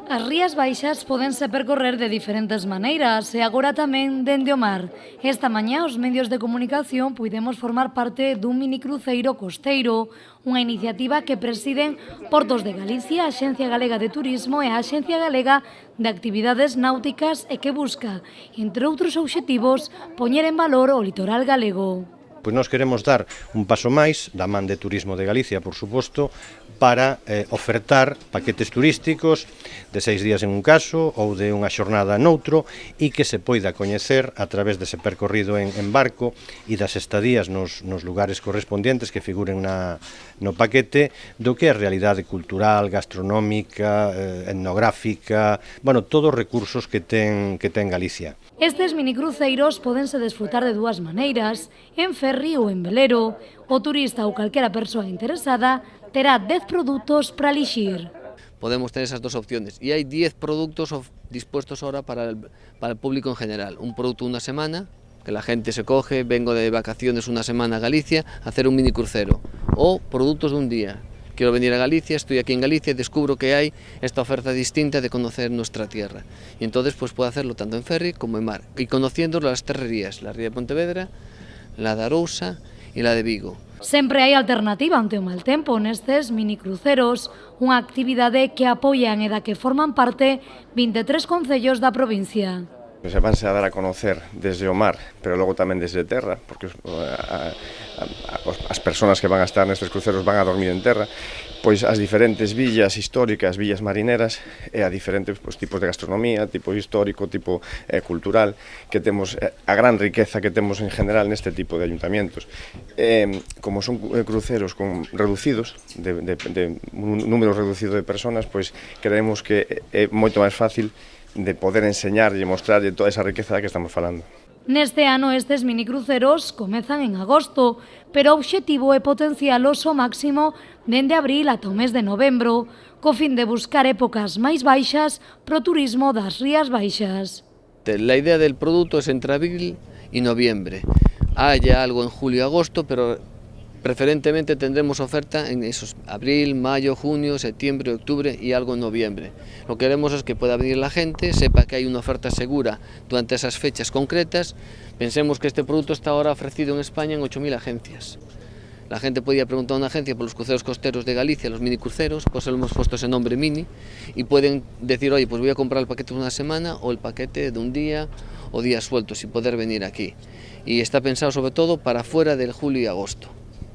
As Rías Baixas pódense percorrer de diferentes maneiras e agora tamén dende o mar. Esta mañá os medios de comunicación puidemos formar parte dun minicruceiro costeiro, unha iniciativa que presiden Portos de Galicia, a Axencia Galega de Turismo e a Axencia Galega de Actividades Náuticas e que busca, entre outros obxectivos, poñer en valor o litoral galego. Pois nós queremos dar un paso máis, da man de Turismo de Galicia, por suposto, para ofertar paquetes turísticos de 6 días en un caso ou de unha xornada noutro e que se poida coñecer a través dese percorrido en barco e das estadías nos lugares correspondientes que figuren no paquete do que é a realidade cultural, gastronómica, etnográfica, bueno, todos os recursos que ten Galicia. Estes minicruceiros pódense desfrutar de dúas maneiras, en ferry ou en velero. O turista ou calquera persoa interesada terá 10 produtos para elixir. Podemos tener esas dos opciones y hay 10 productos dispuestos ahora para el público en general. Un producto una semana, que la gente se coge, vengo de vacaciones una semana a Galicia a hacer un mini crucero. O productos de un día. Quiero venir a Galicia, estoy aquí en Galicia y descubro que hay esta oferta distinta de conocer nuestra tierra. Y entonces pues puedo hacerlo tanto en ferry como en mar. Y conociendo las tres rías, la ría de Pontevedra, la de Arousa e la de Vigo. Sempre hai alternativa ante o mal tempo nestes minicruceros, unha actividade que apoian e da que forman parte 23 concellos da provincia. Se vanse a dar a conocer desde o mar, pero logo tamén desde terra, porque as persoas que van a estar nestes cruceros van a dormir en terra, pois as diferentes villas históricas, villas marineras e a diferentes tipos de gastronomía, tipo histórico, tipo cultural, que temos a gran riqueza que temos en general neste tipo de ayuntamientos. Como son cruceros reducidos, de un número reducido de personas, pois creemos que é moito máis fácil de poder enseñarlle e mostrarlle toda esa riqueza que estamos falando. Neste ano estes minicruceros comezan en agosto, pero o obxectivo é potencialos ao máximo dende abril ata o mes de novembro, co fin de buscar épocas máis baixas pro turismo das Rías Baixas. La idea del producto es entre abril y noviembre. Haya algo en julio y agosto, pero preferentemente tendremos oferta en esos abril, mayo, junio, septiembre, octubre y algo en noviembre. Lo que queremos es que pueda venir la gente, sepa que hay una oferta segura durante esas fechas concretas. Pensemos que este producto está ahora ofrecido en España en 8.000 agencias. La gente podía preguntar a una agencia por los cruceros costeros de Galicia, los mini cruceros, pues le hemos puesto ese nombre mini y pueden decir, oye, pues voy a comprar el paquete de una semana o el paquete de un día o días sueltos y poder venir aquí. Y está pensado sobre todo para fuera del julio y agosto.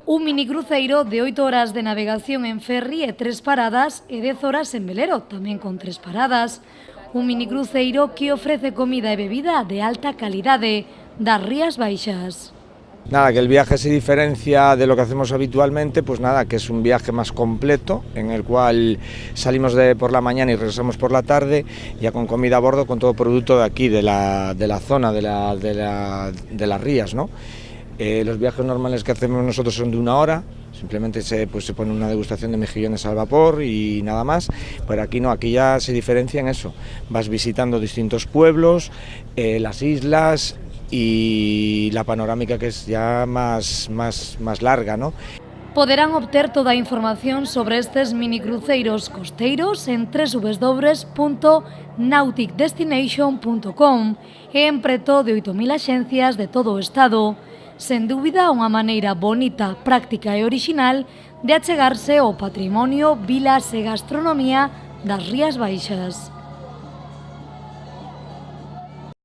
Un minicruceiro de 8 horas de navegación en ferry e 3 paradas e 10 horas en velero, tamén con 3 paradas. Un minicruceiro que ofrece comida e bebida de alta calidade das Rías Baixas. Nada, que el viaje se diferencia de lo que hacemos habitualmente, pues nada, que es un viaje más completo, en el cual salimos por la mañana y regresamos por la tarde, ya con comida a bordo, con todo producto de aquí, de la zona, de las rías, ¿no? Los viajes normales que hacemos nosotros son de 1 hora, simplemente se pone una degustación de mejillones al vapor y nada más, pero aquí no, aquí ya se diferencia en eso, vas visitando distintos pueblos, las islas y la panorámica que es ya más larga, ¿no? Poderán obter toda a información sobre estes minicruceiros costeiros en www.nauticdestination.com e en preto de 8.000 axencias de todo o Estado. Sen dúbida, unha maneira bonita, práctica e orixinal de achegarse ao patrimonio, vilas e gastronomía das Rías Baixas.